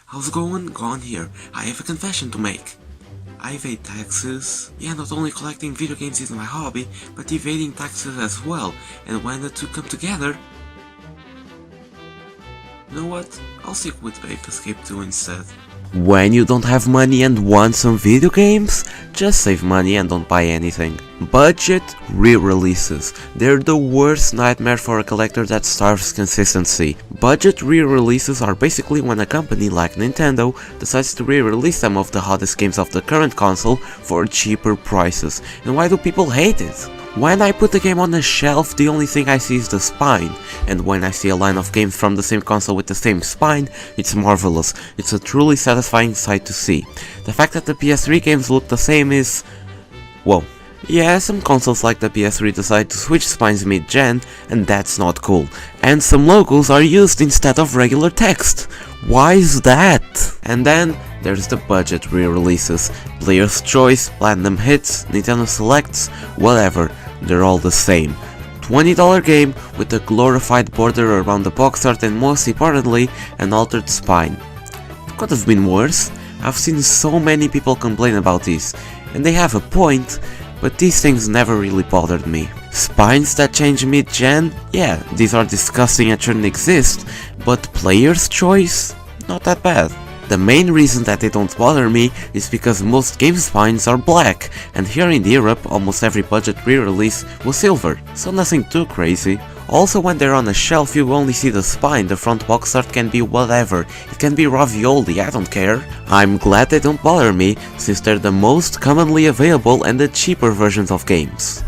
How's it going? Gon here. I have a confession to make. I evade taxes. Yeah, not only collecting video games is my hobby, but evading taxes as well, and when the two come together... You know what? I'll stick with Ape Escape 2 instead. When you don't have money and want some video games, just save money and don't buy anything. Budget re-releases. They're the worst nightmare for a collector that starves consistency. Budget re-releases are basically when a company like Nintendo decides to re-release some of the hottest games of the current console for cheaper prices. And why do people hate it? When I put the game on the shelf, the only thing I see is the spine, and when I see a line of games from the same console with the same spine, it's marvelous. It's a truly satisfying sight to see. The fact that the PS3 games look the same is... whoa. Yeah, some consoles like the PS3 decide to switch spines mid-gen, and that's not cool. And some logos are used instead of regular text. Why is that? And then there's the budget re-releases. Player's Choice, Platinum Hits, Nintendo Selects, whatever. They're all the same. $20 game with a glorified border around the box art and most importantly, an altered spine. It could have been worse. I've seen so many people complain about this, and they have a point, but these things never really bothered me. Spines that change mid-gen? Yeah, these are disgusting and shouldn't exist, but Player's Choice? Not that bad. The main reason that they don't bother me is because most game spines are black, and here in Europe almost every budget re-release was silver, so nothing too crazy. Also, when they're on a shelf you only see the spine, the front box art can be whatever, it can be ravioli, I don't care. I'm glad they don't bother me, since they're the most commonly available and the cheaper versions of games.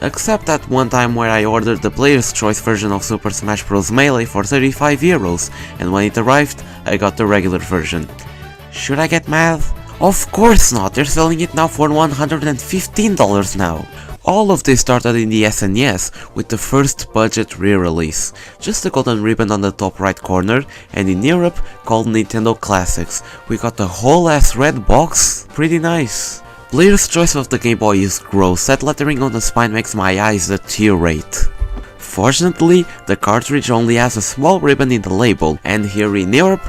Except that one time where I ordered the Player's Choice version of Super Smash Bros. Melee for €35, and when it arrived, I got the regular version. Should I get mad? Of course not, they're selling it now for $115 now. All of this started in the SNES with the first budget re-release, just a golden ribbon on the top right corner, and in Europe called Nintendo Classics. We got the whole ass red box, pretty nice. Player's Choice of the Game Boy is gross, that lettering on the spine makes my eyes deteriorate. Fortunately, the cartridge only has a small ribbon in the label, and here in Europe,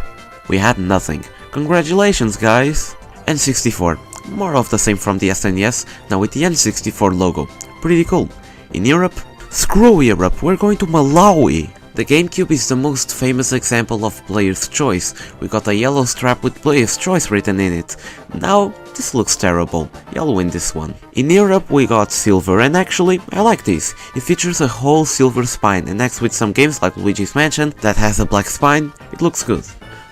we had nothing. Congratulations guys! N64, more of the same from the SNES, now with the N64 logo. Pretty cool. In Europe? Screw Europe, we're going to Malawi! The GameCube is the most famous example of Player's Choice. We got a yellow strap with Player's Choice written in it. Now, this looks terrible. I'll win this one. In Europe we got silver, and actually, I like this. It features a whole silver spine, and next with some games like Luigi's Mansion that has a black spine, it looks good.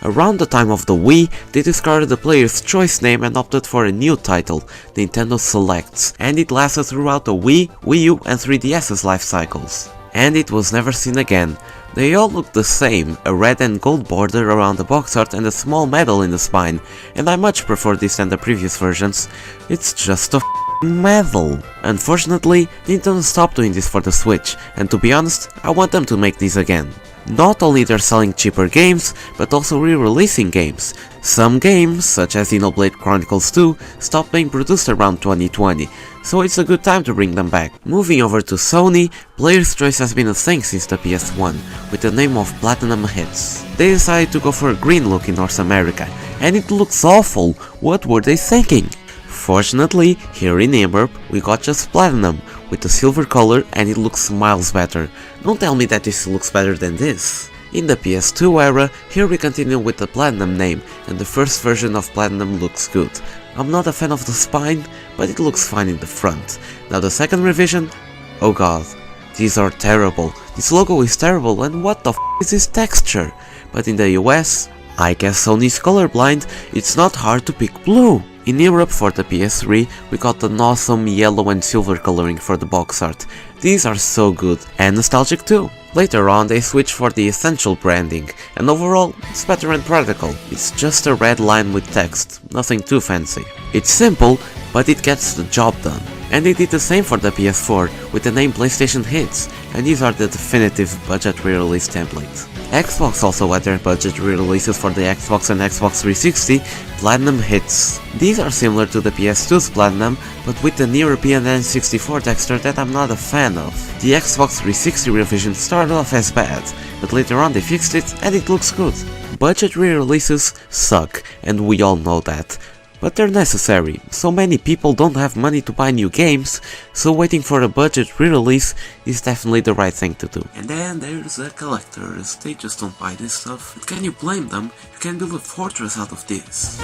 Around the time of the Wii, they discarded the Player's Choice name and opted for a new title, Nintendo Selects, and it lasted throughout the Wii, Wii U and 3DS's life cycles. And it was never seen again. They all look the same, a red and gold border around the box art and a small medal in the spine, and I much prefer this than the previous versions. It's just a medal. Unfortunately, Nintendo stopped doing this for the Switch, and to be honest, I want them to make these again. Not only they're selling cheaper games, but also re-releasing games. Some games, such as Xenoblade Chronicles 2, stopped being produced around 2020, so it's a good time to bring them back. Moving over to Sony, Player's Choice has been a thing since the PS1, with the name of Platinum Hits. They decided to go for a green look in North America, and it looks awful. What were they thinking? Fortunately, here in Europe, we got just Platinum, with the silver color, and it looks miles better. Don't tell me that this looks better than this. In the PS2 era, here we continue with the Platinum name, and the first version of Platinum looks good. I'm not a fan of the spine, but it looks fine in the front. Now the second revision? Oh god, these are terrible. This logo is terrible, and what the f is this texture? But in the US, I guess Sony's colorblind, it's not hard to pick blue. In Europe for the PS3, we got an awesome yellow and silver coloring for the box art. These are so good, and nostalgic too. Later on they switched for the essential branding, and overall, it's better and practical. It's just a red line with text, nothing too fancy. It's simple, but it gets the job done. And they did the same for the PS4, with the name PlayStation Hits, and these are the definitive budget re-release templates. Xbox also had their budget re-releases for the Xbox and Xbox 360 Platinum Hits. These are similar to the PS2's Platinum, but with an European N64 texture that I'm not a fan of. The Xbox 360 revision started off as bad, but later on they fixed it and it looks good. Budget re-releases suck, and we all know that. But they're necessary. So many people don't have money to buy new games, so waiting for a budget re-release is definitely the right thing to do. And then there's the collectors, they just don't buy this stuff. But can you blame them? You can build a fortress out of this.